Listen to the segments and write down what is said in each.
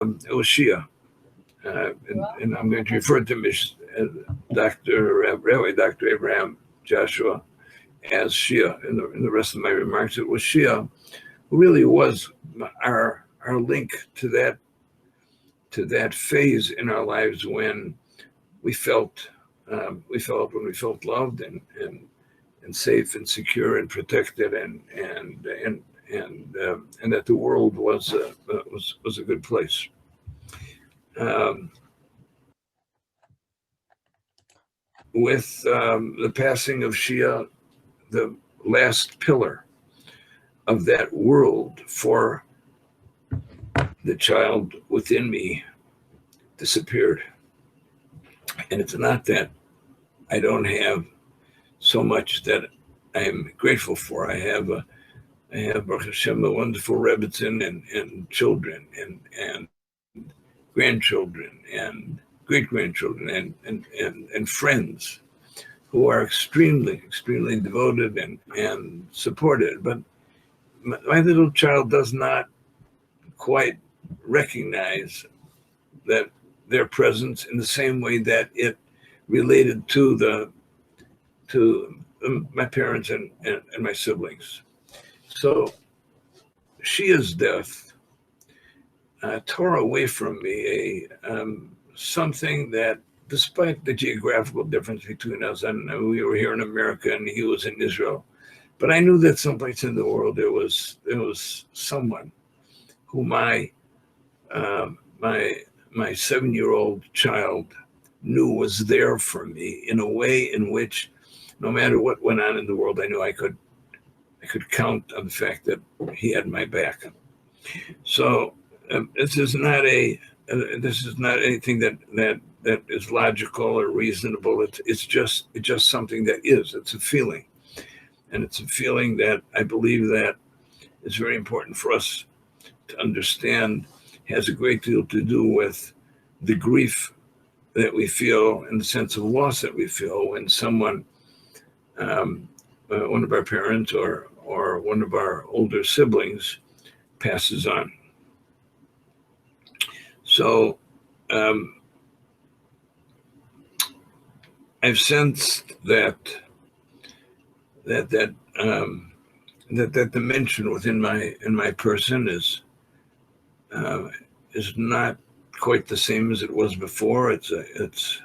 it was Shia. And I'm going to refer to him as Rabbi Dr. Abraham Joshua as Shia in the rest of my remarks. It was Shia who really was our link to that phase in our lives when we felt loved and safe and secure and protected and that the world was a good place. With the passing of Shia, the last pillar of that world for the child within me disappeared. And it's not that I don't have so much that I'm grateful for. I have Baruch Hashem, a wonderful Rebbitzin and children and grandchildren and great-grandchildren and friends who are extremely devoted and supported. But my little child does not quite recognize that their presence in the same way that it related to my parents and my siblings. So Shia's death tore away from me something that, despite the geographical difference between us, and we were here in America and he was in Israel, but I knew that someplace in the world there was someone who my 7-year-old child knew was there for me in a way in which, no matter what went on in the world, I knew I could count on the fact that he had my back. So this is not anything that is logical or reasonable. It's just something that is. It's a feeling, and it's a feeling that I believe that is very important for us to understand. Has a great deal to do with the grief that we feel and the sense of loss that we feel when someone, one of our parents or one of our older siblings, passes on. So I've sensed that dimension within my person is not quite the same as it was before. It's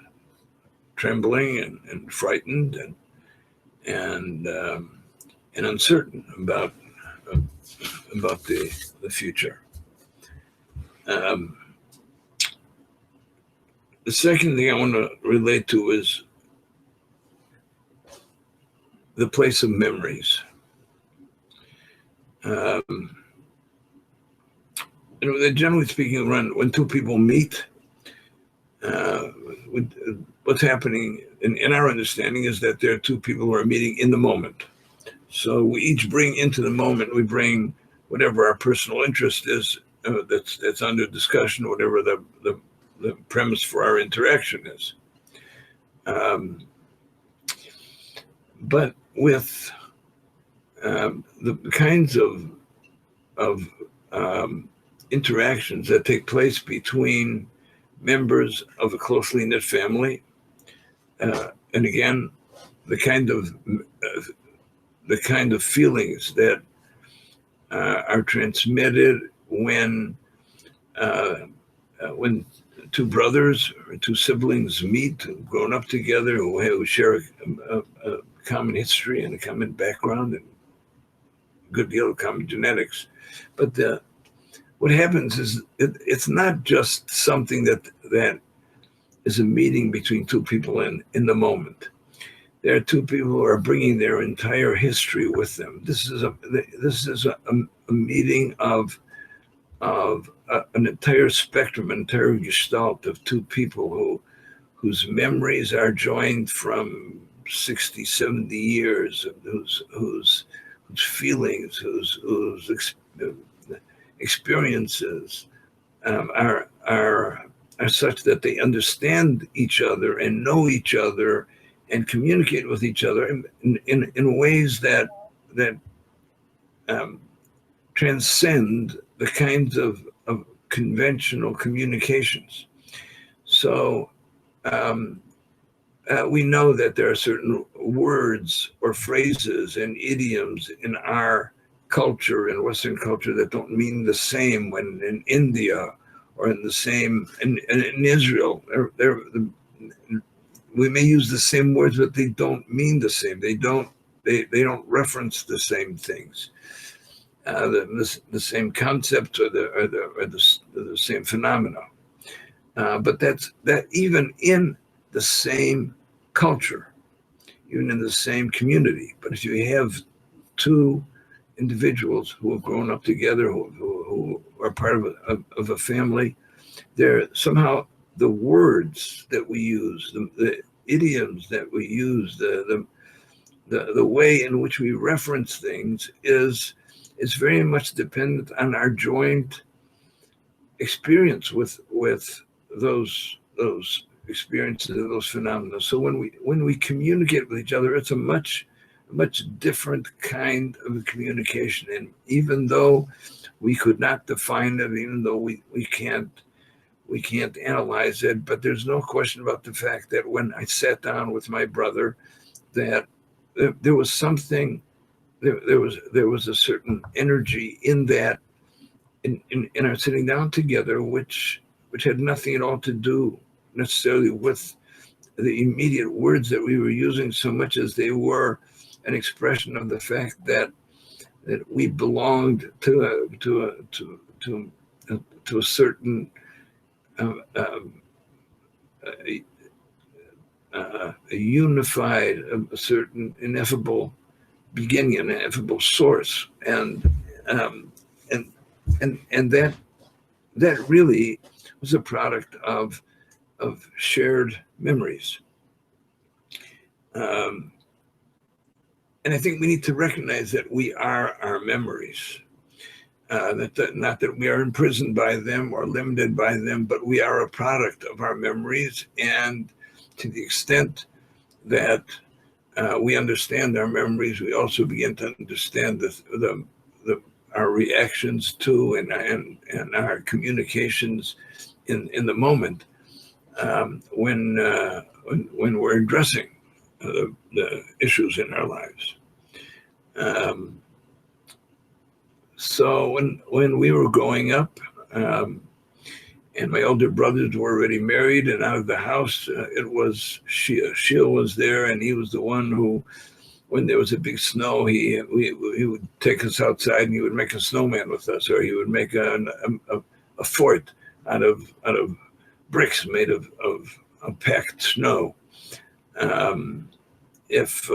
trembling and frightened and uncertain about the future. The second thing I want to relate to is the place of memories. Generally speaking, when two people meet, what's happening in our understanding is that there are two people who are meeting in the moment. So we each bring into the moment, we bring whatever our personal interest is that's under discussion, whatever the premise for our interaction is. But with the kinds of interactions that take place between members of a closely knit family, and again, the kind of feelings that are transmitted when two brothers or two siblings meet, who've grown up together, who share a common history and a common background and a good deal of common genetics. But what happens is it's not just something that is a meeting between two people in the moment. There are two people who are bringing their entire history with them. This is a meeting of an entire spectrum, an entire gestalt of two people whose memories are joined from 60, 70 years, whose feelings, whose experiences are such that they understand each other and know each other and communicate with each other in ways that transcend the kinds of conventional communications. So we know that there are certain words or phrases and idioms in our culture, in Western culture, that don't mean the same when in India or in the same in Israel. We may use the same words, but they don't mean the same. They don't reference the same things, the same concepts or the same phenomena. But that even in the same culture, even in the same community. But if you have two individuals who have grown up together, who are part of a family, they're somehow the words that we use, the idioms that we use, the way in which we reference things is very much dependent on our joint experience with those experiences and those phenomena. So when we communicate with each other, it's a much different kind of communication. And even though we could not define it, even though we can't analyze it, but there's no question about the fact that when I sat down with my brother, that there was something, there was a certain energy in that, in our sitting down together, which had nothing at all to do necessarily with the immediate words that we were using, so much as they were an expression of the fact that we belonged to a certain a unified, a certain ineffable beginning, an ineffable source, and that really was a product of shared memories. And I think we need to recognize that we are our memories. Not that we are imprisoned by them or limited by them, but we are a product of our memories. And to the extent that we understand our memories, we also begin to understand our reactions to and our communications in the moment when we're addressing the issues in our lives. So when we were growing up, and my older brothers were already married and out of the house, it was Shia. Shia was there, and he was the one who, when there was a big snow, he would take us outside and he would make a snowman with us, or he would make a fort out of bricks made of packed snow. If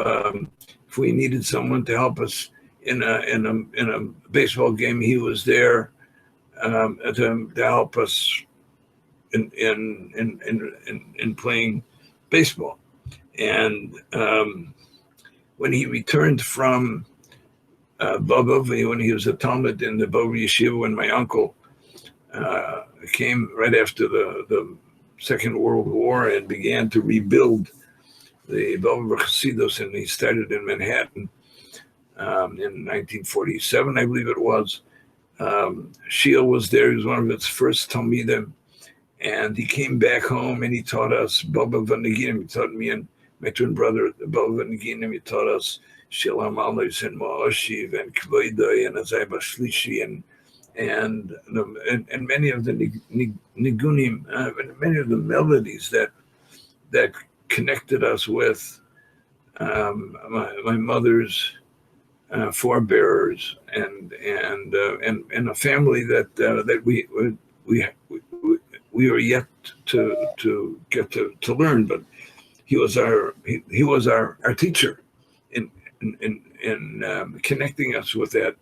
we needed someone to help us in a baseball game, he was there to help us in playing baseball. And when he returned from Bobov, when he was a Talmud in the Bobov Yeshiva, when my uncle came right after the Second World War and began to rebuild the Bobov Chassidos, and he started in Manhattan in 1947, I believe it was. Shea was there. He was one of its first Talmidim, and he came back home and he taught us Baba Vanaginim. He taught me and my twin brother Baba Vanaginim. He taught us Shilam Alos and Ma'ashiv and Kvoidai and Azai Bashlishi and many of the nigunim, many of the melodies that connected us with my mother's forebearers and a family that we were yet to get to learn, but he was our teacher in connecting us with that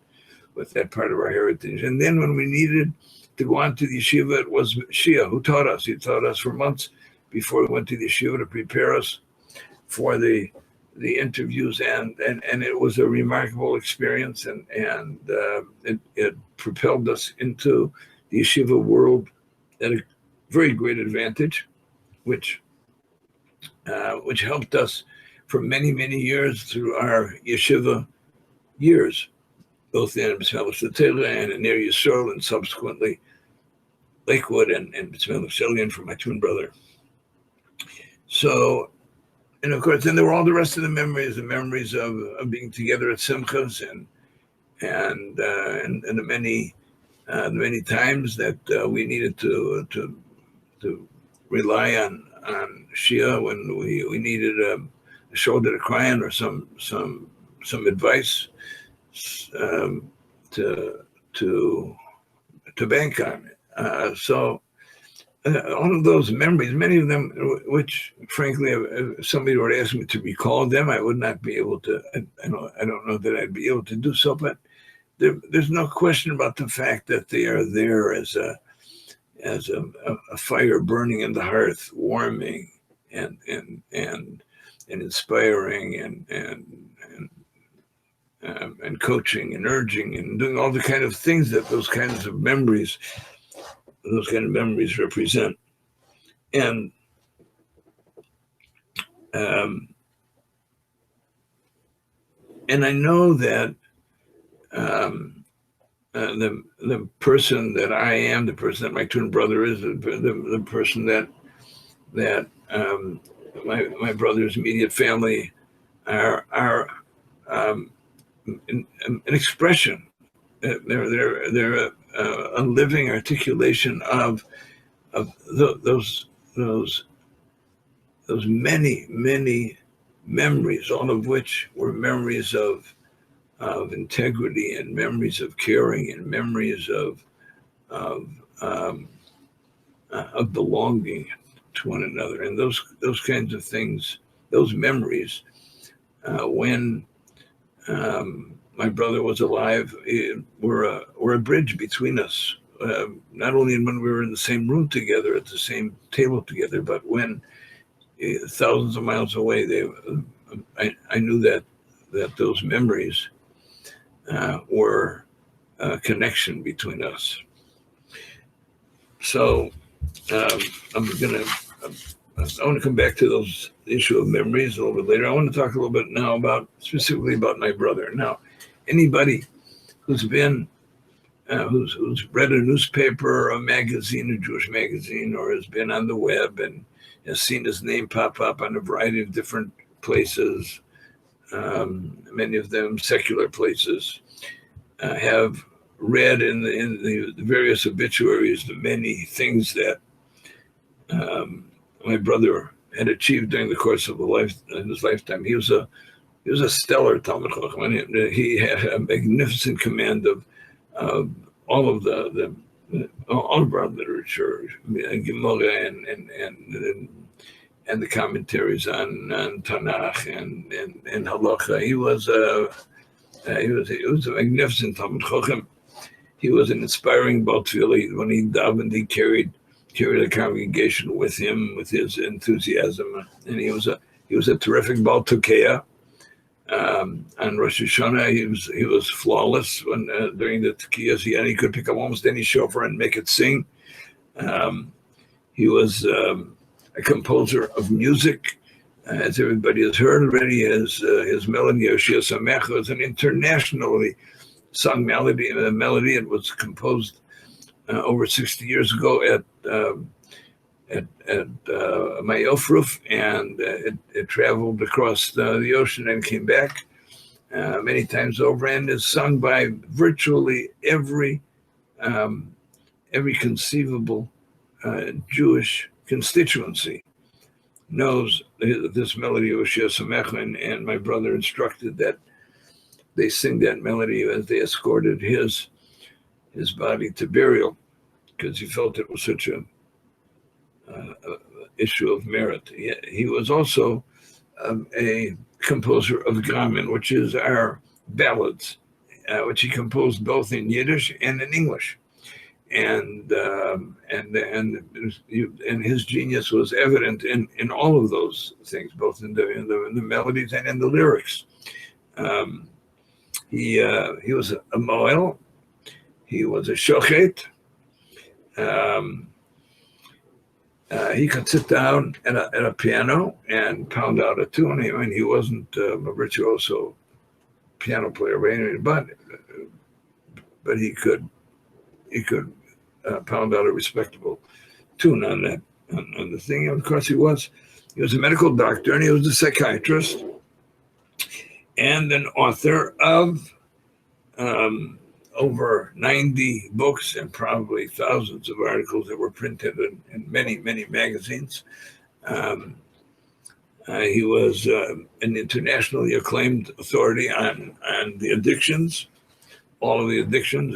part of our heritage. And then when we needed to go on to the yeshiva, it was Shia who taught us. He taught us for months before we went to the yeshiva to prepare us for the interviews, and it was a remarkable experience, and it propelled us into the yeshiva world at a very great advantage, which helped us for many years through our yeshiva years, both in Mitzvah and in Ner Yisrael, and subsequently Lakewood, and Shea for my twin brother. So, and of course, then there were all the rest of the memories of being together at Simchas and the many times that we needed to rely on Shia when we needed a shoulder to cry on or some advice to bank on. So all of those memories, many of them, which frankly, if somebody were to ask me to recall them, I would not be able to. I don't know that I'd be able to do so, but there's no question about the fact that they are there as a fire burning in the hearth, warming and inspiring and coaching and urging and doing all the kind of things that those kinds of memories represent. And I know that the person that I am, the person that my twin brother is, the person that my brother's immediate family are an expression. They're a living articulation of those many memories, all of which were memories of integrity and memories of caring and memories of belonging to one another, and those kinds of things, those memories, when my brother was alive, were a bridge between us. Not only when we were in the same room together, at the same table together, but when thousands of miles away, I knew that those memories were a connection between us. So I want to come back to the issue of memories a little bit later. I want to talk a little bit now specifically about my brother. Now, anybody who's been who's read a newspaper or a magazine, a Jewish magazine, or has been on the web and has seen his name pop up on a variety of different places, many of them secular places, have read in the various obituaries the many things that my brother had achieved during the course of his lifetime. He was a stellar Talmid Chacham. He had a magnificent command of all of all of our literature, Gemara and the commentaries on Tanakh and Halacha. He was a magnificent Talmid Chacham. He was an inspiring Baal Tefillah. When he davened, he carried the congregation with him, with his enthusiasm, and he was a terrific Baal Tukeya. On Rosh Hashanah, he was flawless when during the Tukiyas. He could pick up almost any shofar and make it sing. He was a composer of music, as everybody has heard already. His melody, Shea is an internationally sung melody. It was composed over 60 years ago at Mayofruf, and it traveled across the ocean and came back many times over, and is sung by virtually every conceivable Jewish constituency knows this melody of Shea and my brother instructed that they sing that melody as they escorted his body to burial, because he felt it was such a issue of merit. He was also a composer of Dramen, which is our ballads, which he composed both in Yiddish and in English, and his genius was evident in all of those things, both in the melodies and in the lyrics. He was a moel. He was a shochet. He could sit down at a piano and pound out a tune. I mean, he wasn't a virtuoso piano player, but he could pound out a respectable tune on that, on the thing. And of course, he was a medical doctor, and he was a psychiatrist and an author of over 90 books and probably thousands of articles that were printed in many, many magazines. He was an internationally acclaimed authority on the addictions, all of the addictions,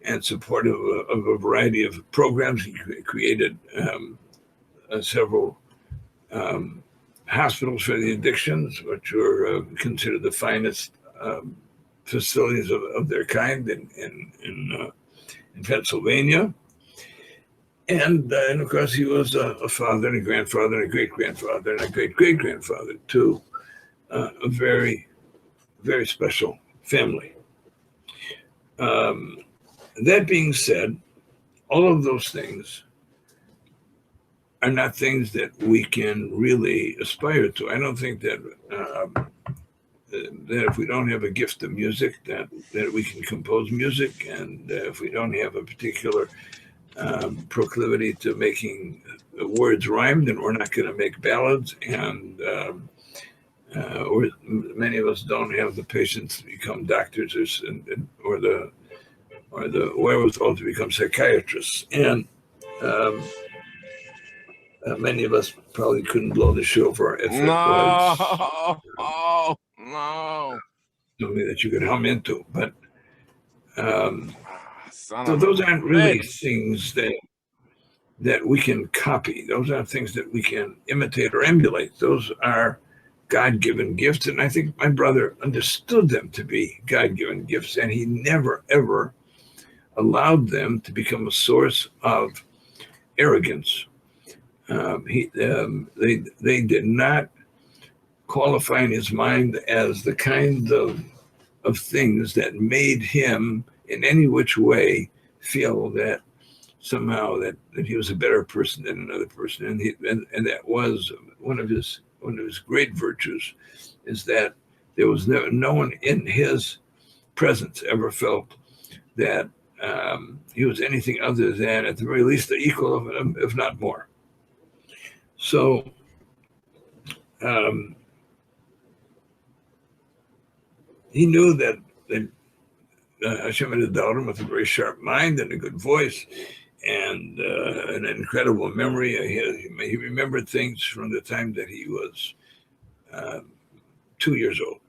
and supportive of a variety of programs. He created several hospitals for the addictions, which were considered the finest facilities of their kind in Pennsylvania. And of course, he was a father and a grandfather and a great-grandfather and a great-great-grandfather to a very, very special family. That being said, all of those things are not things that we can really aspire to. I don't think that if we don't have a gift of music, that we can compose music, and if we don't have a particular proclivity to making words rhyme, then we're not going to make ballads, and many of us don't have the patience to become doctors or the wherewithal to become psychiatrists, and many of us probably couldn't blow the shofar if it was something that you could hum into. But so those aren't really things that we can copy. Those aren't things that we can imitate or emulate. Those are God-given gifts, and I think my brother understood them to be God-given gifts, and he never, ever allowed them to become a source of arrogance. They did not qualify in his mind as the kind of things that made him in any which way feel that somehow that he was a better person than another person, and that was one of his great virtues, is that there was no one in his presence ever felt that he was anything other than, at the very least, the equal of him, if not more. So he knew that Hashem had endowed him with a very sharp mind and a good voice and an incredible memory. He remembered things from the time that he was 2 years old,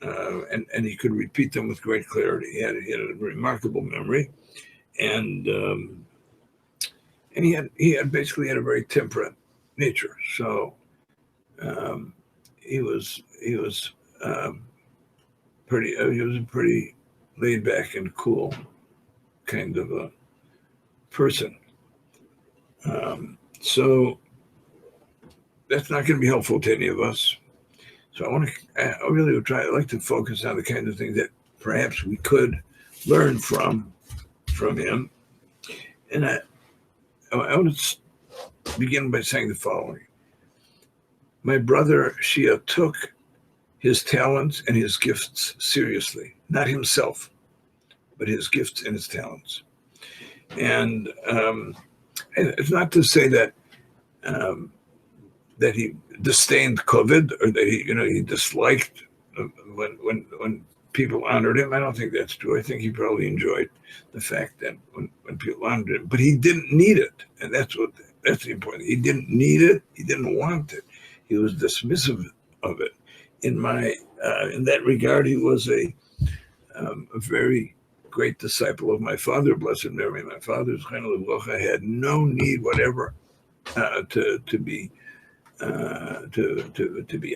and he could repeat them with great clarity. He had a remarkable memory, and he had basically had a very temperate nature. So he was a pretty laid back and cool kind of a person. So that's not going to be helpful to any of us. So I really would I'd like to focus on the kind of things that perhaps we could learn from him. And I want to begin by saying the following. My brother Shia took his talents and his gifts seriously, not himself, but his gifts and his talents. And it's not to say that that he disdained COVID or that he disliked when people honored him. I don't think that's true. I think he probably enjoyed the fact that when people honored him, but he didn't need it, and that's the important thing. He didn't need it. He didn't want it. He was dismissive of it. In that regard, he was a very great disciple of my father, blessed memory. My father's had no need whatever to be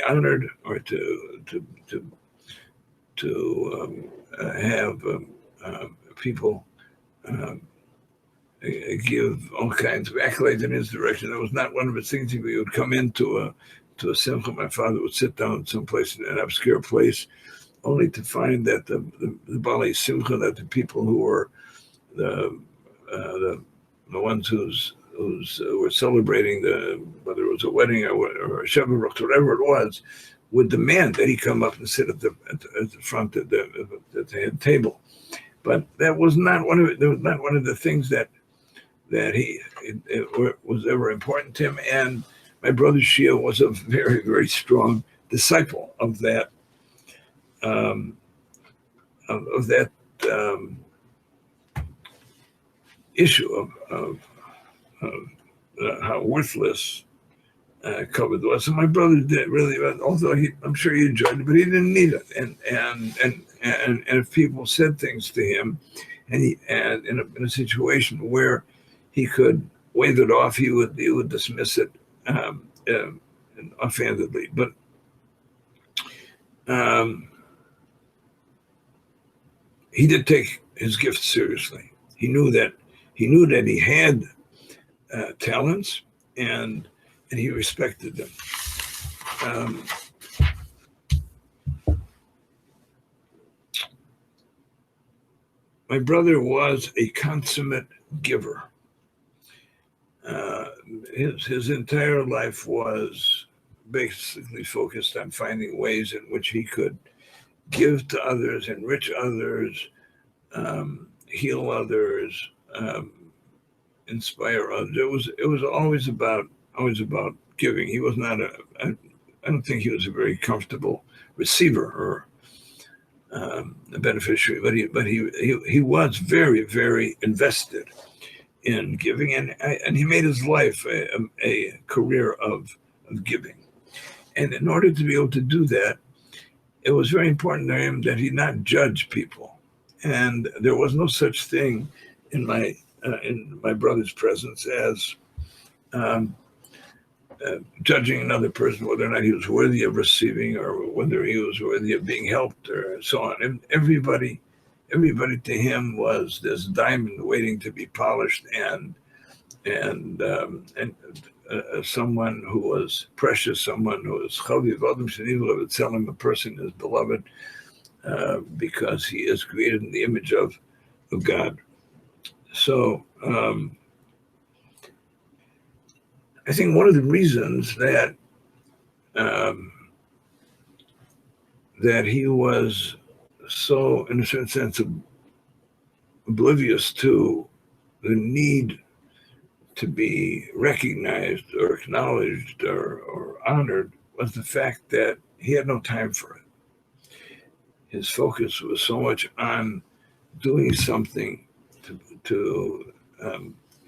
honored or to have people give all kinds of accolades in his direction. That was not one of his things. He would come into a simcha. My father would sit down someplace in an obscure place, only to find that the Bali Simcha, that the people who were the ones who were celebrating whether it was a wedding or a Shabbat, whatever it was, would demand that he come up and sit at the front at the head table. But that was not one of the things that it was ever important to him. And my brother Shia was a very, very strong disciple of that of that um, issue of how worthless COVID was. And my brother did really, although I'm sure he enjoyed it, but he didn't need it. And if people said things to him, and in a situation where he could wave it off, he would dismiss it offhandedly. But he did take his gift seriously. He knew that he had talents, and he respected them. My brother was a consummate giver. His entire life was basically focused on finding ways in which he could give to others, enrich others, heal others, inspire others. It was always about giving. He was not I don't think he was a very comfortable receiver or a beneficiary, but he was very, very invested in giving, and he made his life a career of giving. And in order to be able to do that, it was very important to him that he not judge people. And there was no such thing in my brother's presence as judging another person, whether or not he was worthy of receiving or whether he was worthy of being helped or so on. And everybody to him was this diamond waiting to be polished, and someone who was precious, someone who was chaviv adam shenilu would tell him a person is beloved because he is created in the image of God. So I think one of the reasons that that he was so, in a certain sense, oblivious to the need to be recognized or acknowledged or honored was the fact that he had no time for it. His focus was so much on doing something to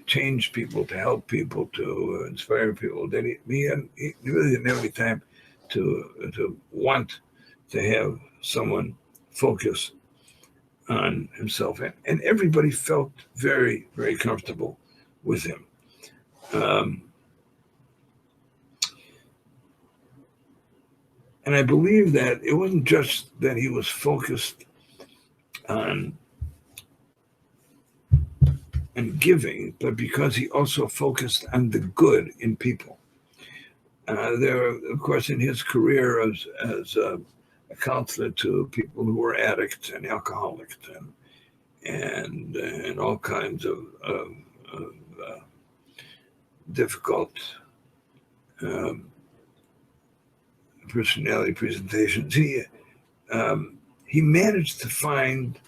change people, to help people, to inspire people, that he really didn't have any time to want to have someone focus on himself. And everybody felt very, very comfortable with him. And I believe that it wasn't just that he was focused on giving, but because he also focused on the good in people. There, of course, in his career as a counselor to people who were addicts and alcoholics and all kinds of difficult personality presentations, he managed to find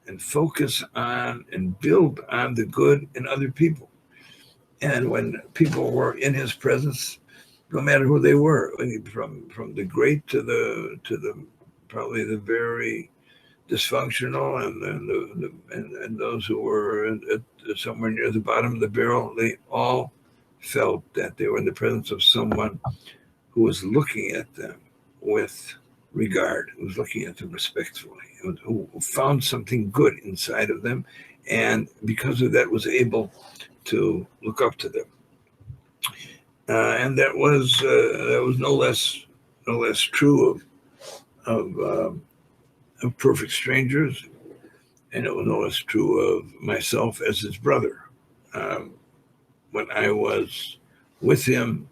and focus on and build on the good in other people. And when people were in his presence, no matter who they were, from the great to the probably the very dysfunctional and those who were somewhere near the bottom of the barrel, they all felt that they were in the presence of someone who was looking at them with regard, who was looking at them respectfully, who found something good inside of them, and because of that was able to look up to them. And that was no less true of perfect strangers, and it was no less true of myself as his brother. When I was with him,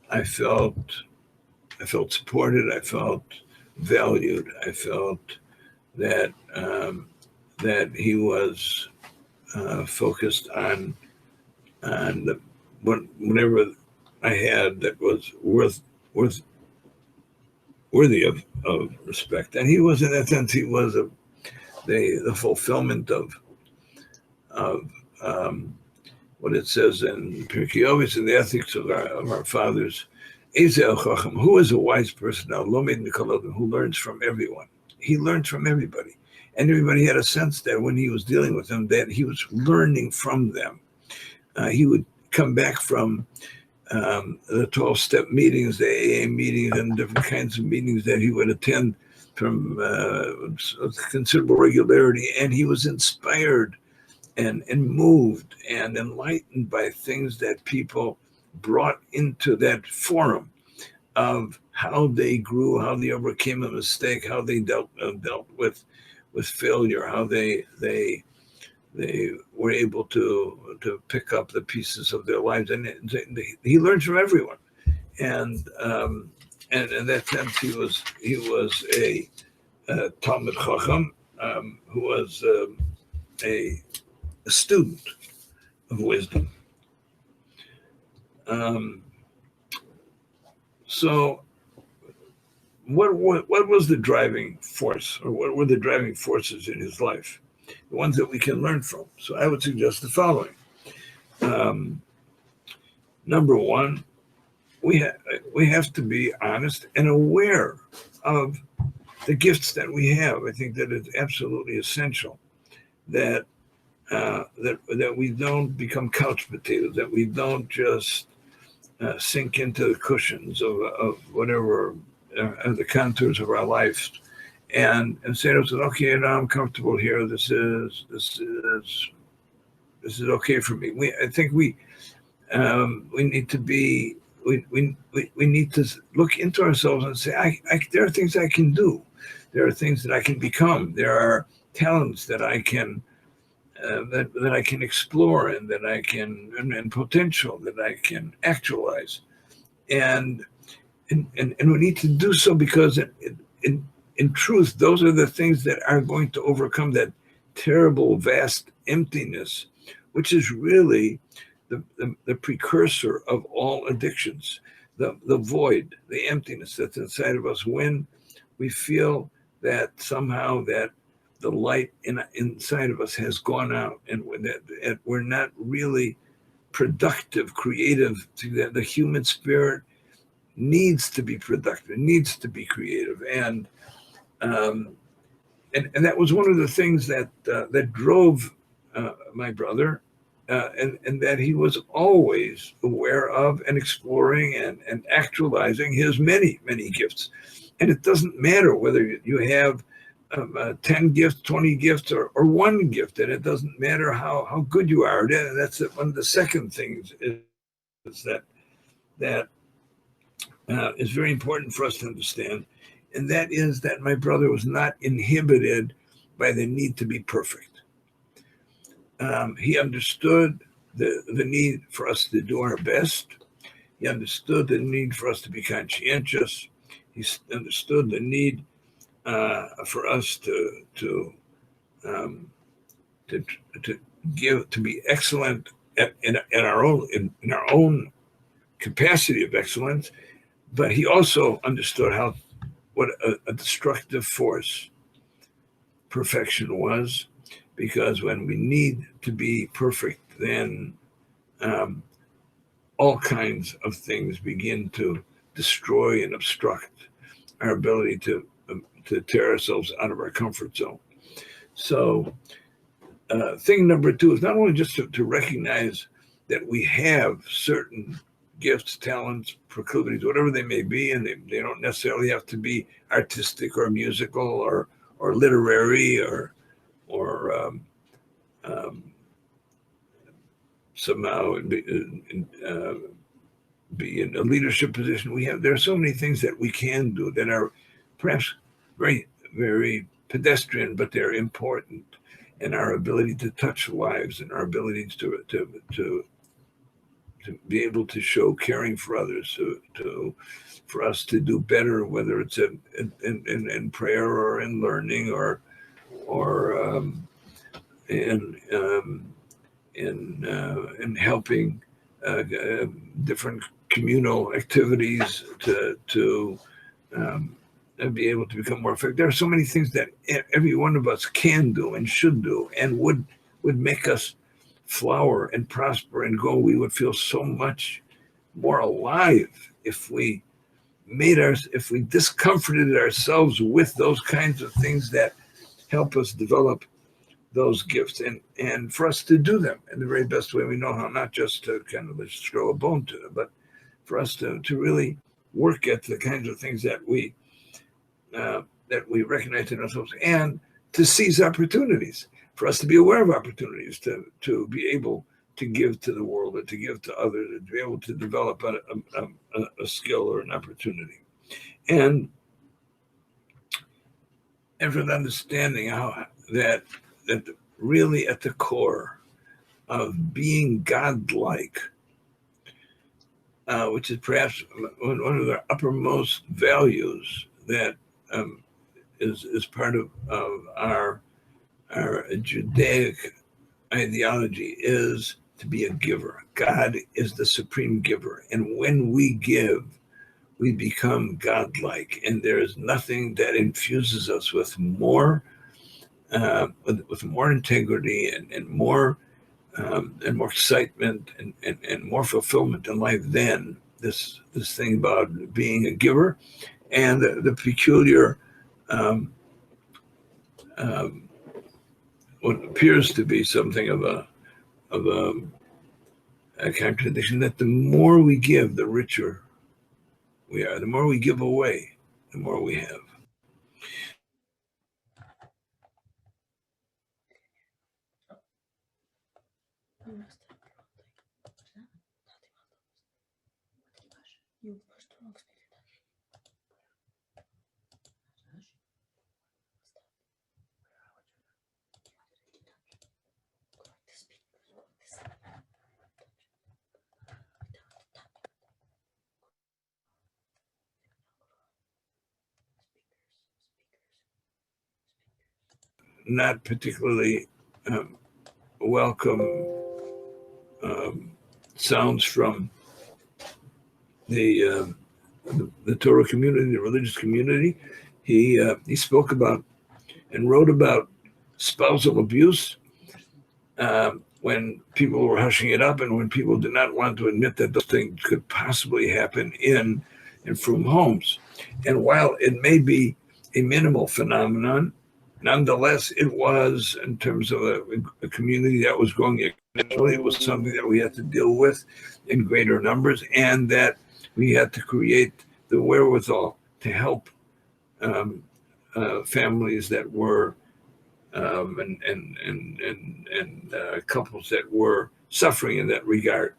I felt supported. I felt valued. I felt that he was focused on whatever I had that was worth worthy of respect. And he was, in that sense, he was the fulfillment of what it says in Pirkei Avos, in the ethics of our fathers. Who is a wise person now? Who learns from everyone. He learned from everybody. And everybody had a sense that when he was dealing with them, that he was learning from them. He would come back from the 12-step meetings, the AA meetings, and different kinds of meetings that he would attend from considerable regularity. And he was inspired and moved and enlightened by things that people brought into that forum of how they grew, how they overcame a mistake, how they dealt with failure, how they were able to pick up the pieces of their lives, and he learned from everyone. And in that sense, he was a Talmid Chacham who was a student of wisdom. So what was the driving force, or what were the driving forces in his life? The ones that we can learn from. So I would suggest the following. Number one, we have to be honest and aware of the gifts that we have. I think that it's absolutely essential that that we don't become couch potatoes, that we don't just sink into the cushions of whatever the contours of our life, and say to ourselves, okay, now I'm comfortable here. This is okay for me. I think we need to be. We need to look into ourselves and say, there are things I can do. There are things that I can become. There are talents that I can that I can explore, and that I can, and potential that I can actualize, and we need to do so because in truth, those are the things that are going to overcome that terrible, vast emptiness, which is really the precursor of all addictions, the void, the emptiness that's inside of us when we feel that somehow that the light inside of us has gone out, and that we're not really productive, creative. The human spirit needs to be productive, needs to be creative, and that was one of the things that drove my brother, and that he was always aware of and exploring and actualizing his many gifts. And it doesn't matter whether you have 10 gifts, 20 gifts, or one gift, and it doesn't matter how good you are. That's one of the second things is that is very important for us to understand, and that is that my brother was not inhibited by the need to be perfect. He understood the need for us to do our best. He understood the need for us to be conscientious. He understood the need for us to be excellent in our own capacity of excellence. But he also understood what a destructive force perfection was, because when we need to be perfect, then all kinds of things begin to destroy and obstruct our ability to tear ourselves out of our comfort zone. So thing number two is not only just to recognize that we have certain gifts, talents, proclivities, whatever they may be, and they don't necessarily have to be artistic or musical or literary or somehow be in a leadership position. There are so many things that we can do that are perhaps very, very pedestrian, but they're important. And our ability to touch lives, and our ability to be able to show caring for others, for us to do better, whether it's in prayer or in learning or in helping different communal activities to be able to become more effective. There are so many things that every one of us can do and should do, and would make us flower and prosper and go. We would feel so much more alive if we discomforted ourselves with those kinds of things that help us develop those gifts, and for us to do them in the very best way we know how, not just to kind of just throw a bone to them, but for us to really work at the kinds of things that we recognize in ourselves, and to seize opportunities, for us to be aware of opportunities, to be able to give to the world and to give to others, and to be able to develop a skill or an opportunity. And for the understanding how that really at the core of being godlike, which is perhaps one of the uppermost values that is part of our Judaic ideology, is to be a giver. God is the supreme giver, and when we give, we become godlike, and there is nothing that infuses us with more integrity and more excitement and more fulfillment in life than this thing about being a giver, and the peculiar what appears to be something of a contradiction, that the more we give, the richer we are. The more we give away, the more we have. Not particularly welcome sounds from the Torah community, the religious community. He spoke about and wrote about spousal abuse when people were hushing it up, and when people did not want to admit that those things could possibly happen in frum homes. And while it may be a minimal phenomenon, nonetheless, it was, in terms of a community that was growing exponentially, it was something that we had to deal with in greater numbers, and that we had to create the wherewithal to help families that were and couples that were suffering in that regard.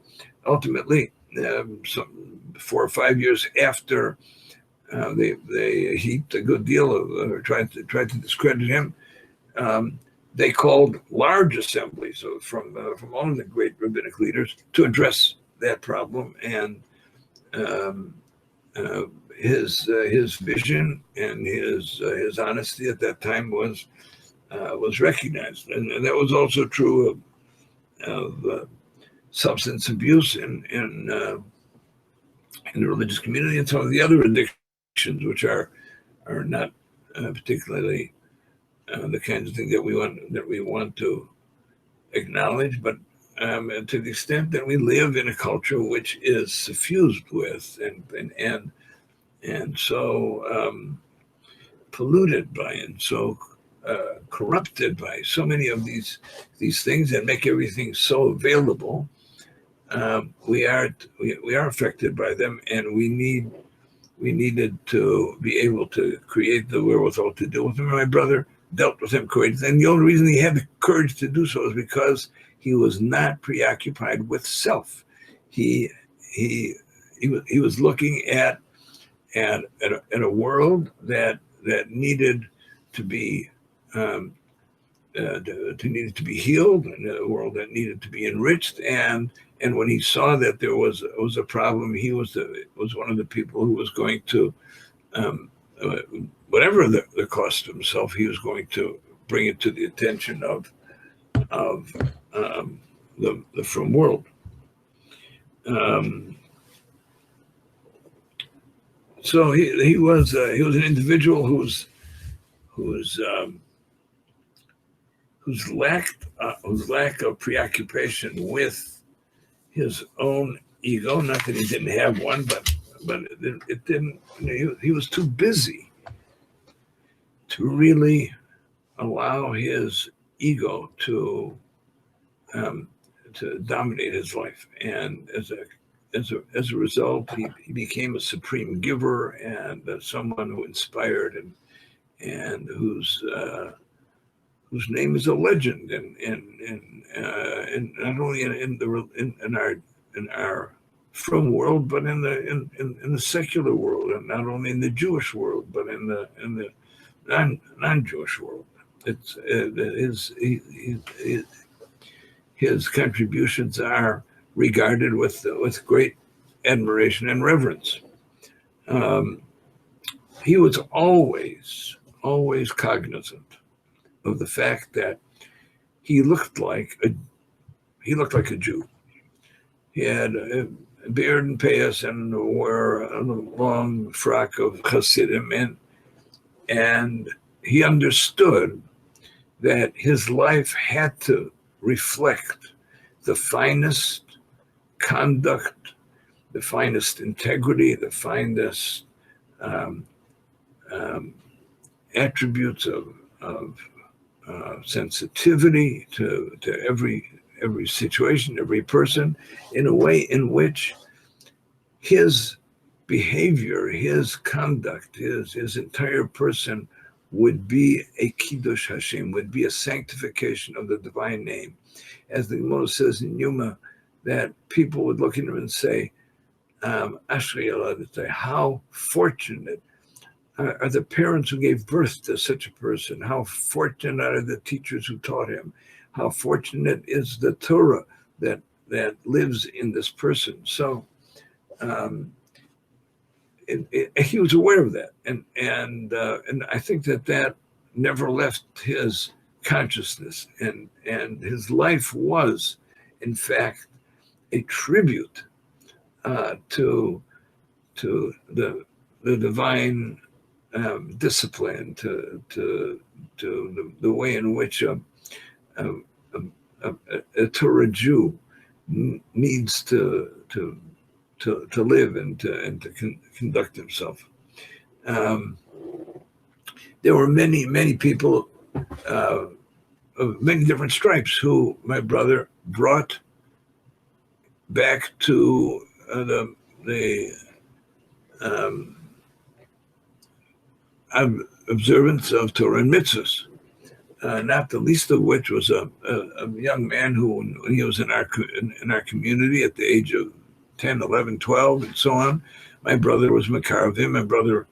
Ultimately, 4 or 5 years after they heaped a good deal of tried to discredit him, they called large assemblies from all of the great rabbinic leaders to address that problem, and his vision and his honesty at that time was recognized, and that was also true of substance abuse in the religious community, and some of the other addictions, which are not particularly the kinds of things that we want to acknowledge, but to the extent that we live in a culture which is suffused with and so polluted by and so corrupted by so many of these things that make everything so available, we are affected by them, and we needed to be able to create the wherewithal to deal with them. And my brother dealt with them courageously, and the only reason he had the courage to do so is because he was not preoccupied with self. He was looking at a world that needed to be needed to be healed, and a world that needed to be enriched. And when he saw that there was a problem, he was one of the people who was going to, whatever the cost of himself, he was going to bring it to the attention of the frum world. So he was an individual whose lack of preoccupation with his own ego. Not that he didn't have one, but it didn't. He was too busy to really allow his ego to dominate his life, and as a result, he became a supreme giver and someone who inspired and whose name is a legend, and not only in our frum world, but in the secular world, and not only in the Jewish world, but in the non-Jewish world. It's his contributions are regarded with great admiration and reverence. He was always cognizant of the fact that he looked like a Jew. He had a beard and payas and wore a long frock of Hasidim, and he understood that his life had to reflect the finest conduct, the finest integrity, the finest attributes of sensitivity to every situation, every person, in a way in which his behavior, his conduct, his entire person would be a Kiddush Hashem, would be a sanctification of the divine name. As the Gemara says in Yuma, that people would look at him and say, Ashrei Yoladetei, how fortunate are the parents who gave birth to such a person? How fortunate are the teachers who taught him? How fortunate is the Torah that lives in this person? So he was aware of that, and I think that never left his consciousness, and his life was, in fact, a tribute to the divine discipline, to the way in which a Torah Jew needs to live and to conduct himself. There were many people of many different stripes who my brother brought back to the observance of Torah and mitzvahs. Not the least of which was a young man who, when he was in our community at the age of 10, 11, 12, and so on, my brother was makar of him. My brother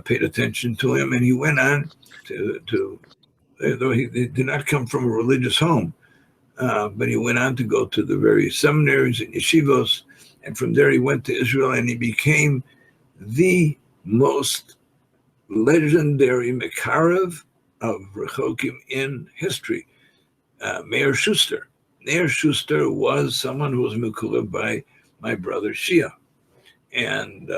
paid attention to him, and he went on to though he did not come from a religious home, but he went on to go to the various seminaries and yeshivos, and from there he went to Israel, and he became the most legendary Mekarev of Rechokim in history. Meir Schuster. Meir Schuster was someone who was Mekulev by my brother Shia. And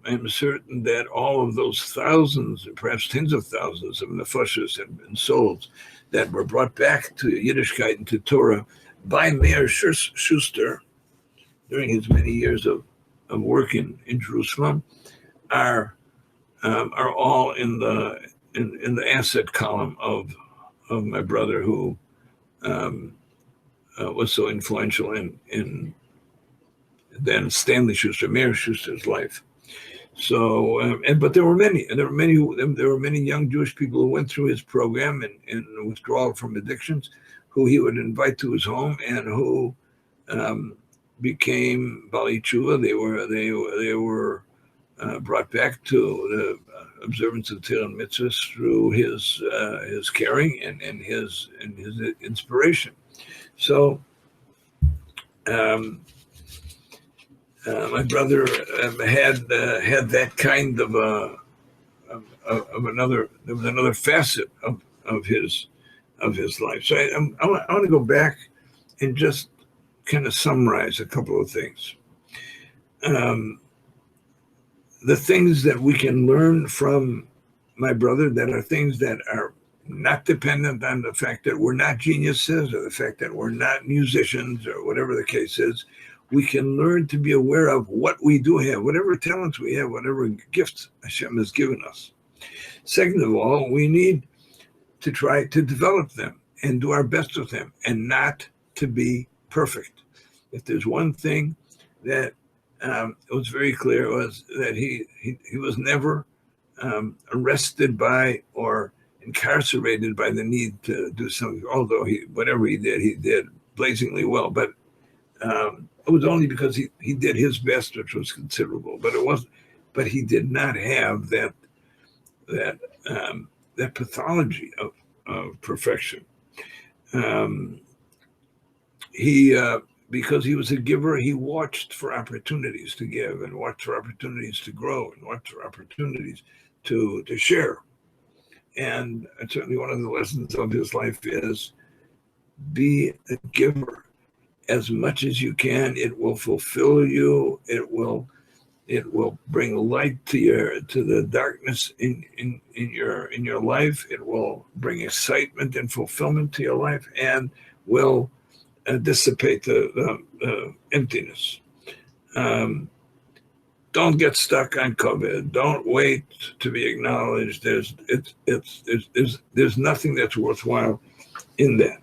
I'm certain that all of those thousands, perhaps tens of thousands of nefashos and souls that were brought back to Yiddishkeit and to Torah by Meir Schuster during his many years of work in Jerusalem are all in the asset column of my brother, who was so influential in then Stanley Schuster, Meir Schuster's life. So, but there were many young Jewish people who went through his program and withdrawal from addictions, who he would invite to his home and who became Bali Tshuva. They were brought back to the observance of Torah and mitzvahs through his caring and his inspiration. So. My brother had that kind of another. There was another facet of his life. So I want to go back and just kind of summarize a couple of things. the things that we can learn from my brother that are things that are not dependent on the fact that we're not geniuses or the fact that we're not musicians or whatever the case is. We can learn to be aware of what we do have, whatever talents we have, whatever gifts Hashem has given us. Second of all, we need to try to develop them and do our best with them and not to be perfect. If there's one thing that was very clear was that he was never arrested by or incarcerated by the need to do something, although whatever he did blazingly well. But it was only because he did his best, which was considerable. But he did not have that pathology of perfection. Because he was a giver, he watched for opportunities to give and watched for opportunities to grow and watched for opportunities to share. And certainly one of the lessons of his life is be a giver as much as you can. It will fulfill you. It will bring light to the darkness in your life. It will bring excitement and fulfillment to your life, and will dissipate the emptiness. Don't get stuck on COVID. Don't wait to be acknowledged. There's nothing that's worthwhile in that.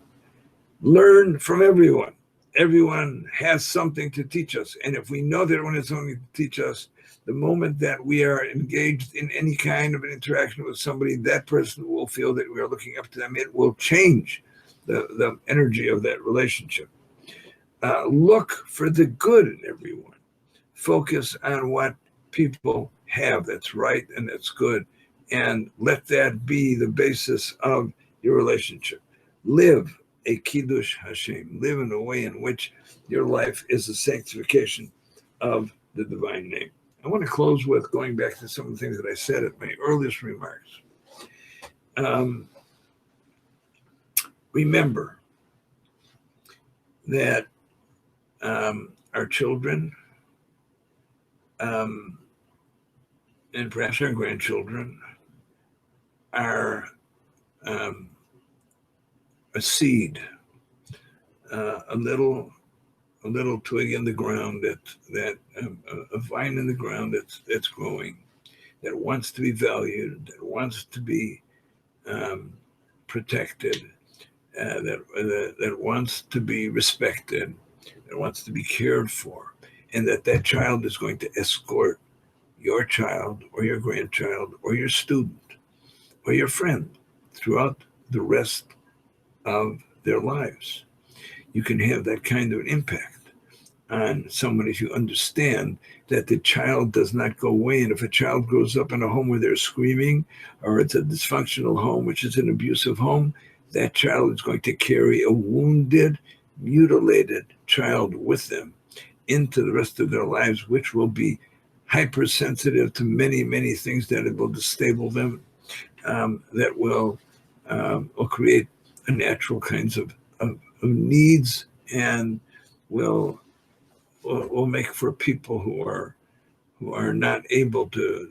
Learn from everyone. Everyone has something to teach us. And if we know that everyone has something to teach us, the moment that we are engaged in any kind of an interaction with somebody, that person will feel that we are looking up to them. It will change the energy of that relationship. Look for the good in everyone. Focus on what people have that's right and that's good, and let that be the basis of your relationship. Live a Kiddush Hashem. Live in a way in which your life is a sanctification of the divine name. I want to close with going back to some of the things that I said at my earliest remarks. Remember that our children and perhaps our grandchildren are a seed, a little twig in the ground that a vine in the ground that's growing, that wants to be valued, that wants to be protected, that wants to be respected, that wants to be cared for, and that child is going to escort your child or your grandchild or your student or your friend throughout the rest of their lives. You can have that kind of an impact on someone if you understand that the child does not go away. And if a child grows up in a home where they're screaming, or it's a dysfunctional home, which is an abusive home, that child is going to carry a wounded, mutilated child with them into the rest of their lives, which will be hypersensitive to many, many things that it will destabilize them, that will create unnatural kinds of needs, and will make for people who are not able to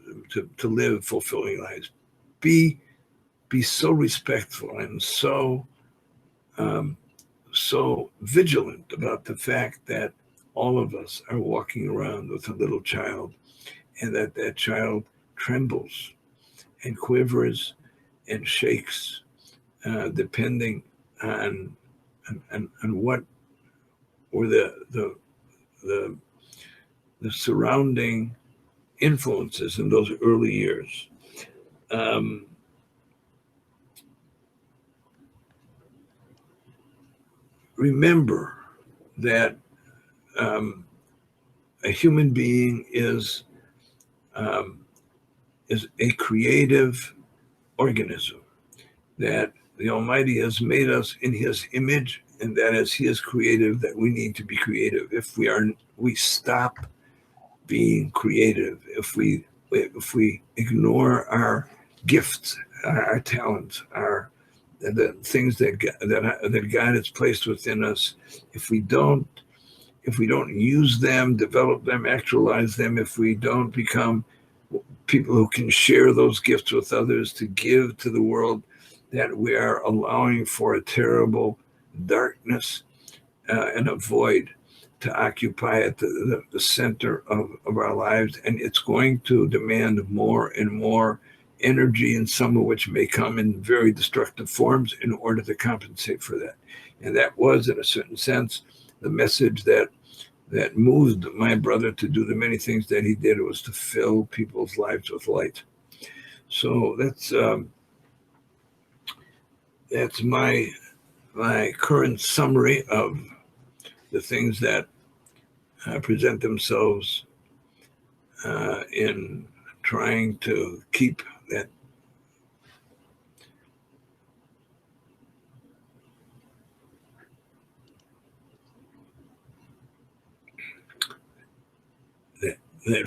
live fulfilling lives. Be so respectful and so vigilant about the fact that all of us are walking around with a little child, and that child trembles and quivers and shakes, depending on what or the surrounding influences in those early years. Remember that a human being is a creative organism, that the Almighty has made us in His image, and that as He is creative, that we need to be creative. If we stop being creative, if we ignore our gifts, our talents, the things that God has placed within us, if we don't use them, develop them, actualize them, if we don't become people who can share those gifts with others to give to the world, that we are allowing for a terrible darkness and a void to occupy at the center of our lives. And it's going to demand more and more energy, and some of which may come in very destructive forms in order to compensate for that. And that was, in a certain sense, the message that moved my brother to do the many things that he did. It was to fill people's lives with light. So that's my current summary of the things that present themselves in trying to keep that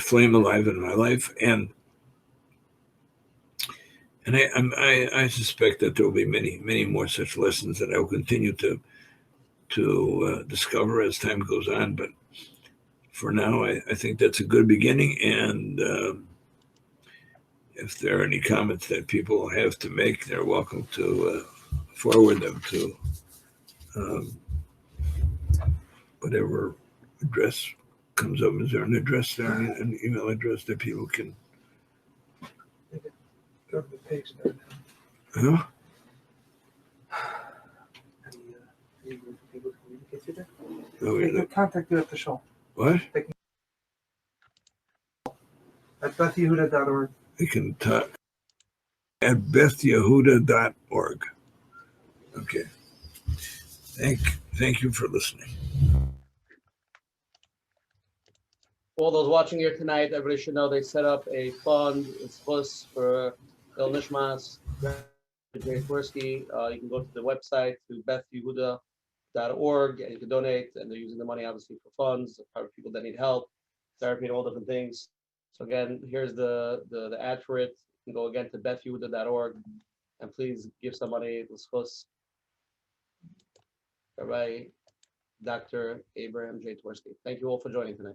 flame alive in my life. And I suspect that there will be many more such lessons that I will continue to discover as time goes on. But for now, I think that's a good beginning. And if there are any comments that people have to make, they're welcome to forward them to whatever address comes up. Is there an address there, an email address that people can? Go to the page there. Huh? Oh, They can contact you at the show. what? At BethYehuda.org. They can talk at BethYehuda.org. Okay. Thank you for listening. All those watching here tonight, everybody should know they set up a fund. It's plus for El Nishmas, Rabbi Twerski. You can go to the website to BethYehuda.org and you can donate. And they're using the money obviously for funds, for people that need help, therapy, and all different things. So again, here's the ad for it. You can go again to BethYehuda.org and please give some money. Let's host Rabbi Dr. Abraham J. Twerski. Thank you all for joining tonight.